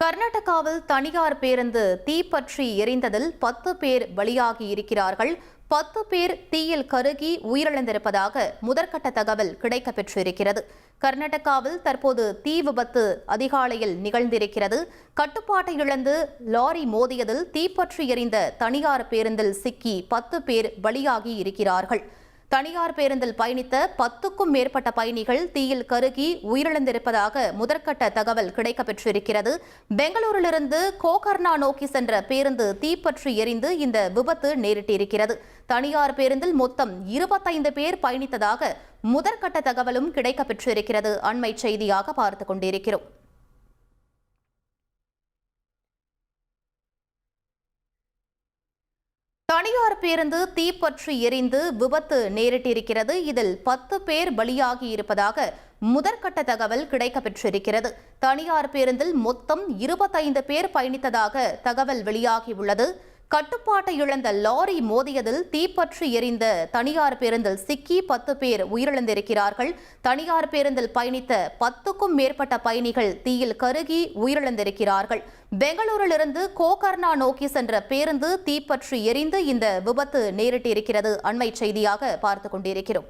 கர்நாடகாவில் தனியார் பேருந்து தீப்பற்றி எரிந்ததில் 10 பேர் பலியாகி இருக்கிறார்கள். 10 பேர் தீயில் கருகி உயிரிழந்திருப்பதாக முதற்கட்ட தகவல் கிடைக்கப்பெற்றிருக்கிறது. கர்நாடகாவில் தற்போது தீ விபத்து அதிகாலையில் நிகழ்ந்திருக்கிறது. கட்டுப்பாட்டை இழந்து லாரி மோதியதில் தீப்பற்றி எரிந்த தனியார் பேருந்தில் சிக்கி 10 பேர் பலியாகி இருக்கிறார்கள். தனியார் பேருந்தில் பயணித்த 10க்கும் மேற்பட்ட பயணிகள் தீயில் கருகி உயிரிழந்திருப்பதாக முதற்கட்ட தகவல் கிடைக்கப்பெற்றிருக்கிறது. பெங்களூரிலிருந்து கோகர்னா நோக்கி சென்ற பேருந்து தீப்பற்றி எரிந்து இந்த விபத்து நேரிட்டிருக்கிறது. தனியார் பேருந்தில் மொத்தம் 25 பேர் பயணித்ததாக முதற்கட்ட தகவலும் கிடைக்கப்பெற்றிருக்கிறது. அண்மை செய்தியாக பார்த்துக் கொண்டிருக்கிறோம். தனியார் பேருந்து தீப்பற்றி எரிந்து விபத்து நேரிட்டிருக்கிறது. இதில் 10 பேர் பலியாகி இருப்பதாக முதற்கட்ட தகவல் கிடைக்கப்பெற்றிருக்கிறது. தனியார் பேருந்தில் மொத்தம் 25 பேர் பயணித்ததாக தகவல் வெளியாகியுள்ளது. கட்டுப்பாட்டை இழந்த லாரி மோதியதில் தீப்பற்றி எரிந்த தனியார் பேருந்தில் சிக்கி 10 பேர் உயிரிழந்திருக்கிறார்கள். தனியார் பேருந்தில் பயணித்த 10க்கும் மேற்பட்ட பயணிகள் தீயில் கருகி உயிரிழந்திருக்கிறார்கள். பெங்களூரிலிருந்து கோகர்னா நோக்கி சென்ற பேருந்து தீப்பற்றி எரிந்து இந்த விபத்து நேரிட்டிருக்கிறது. அண்மை செய்தியாக பார்த்துக் கொண்டிருக்கிறோம்.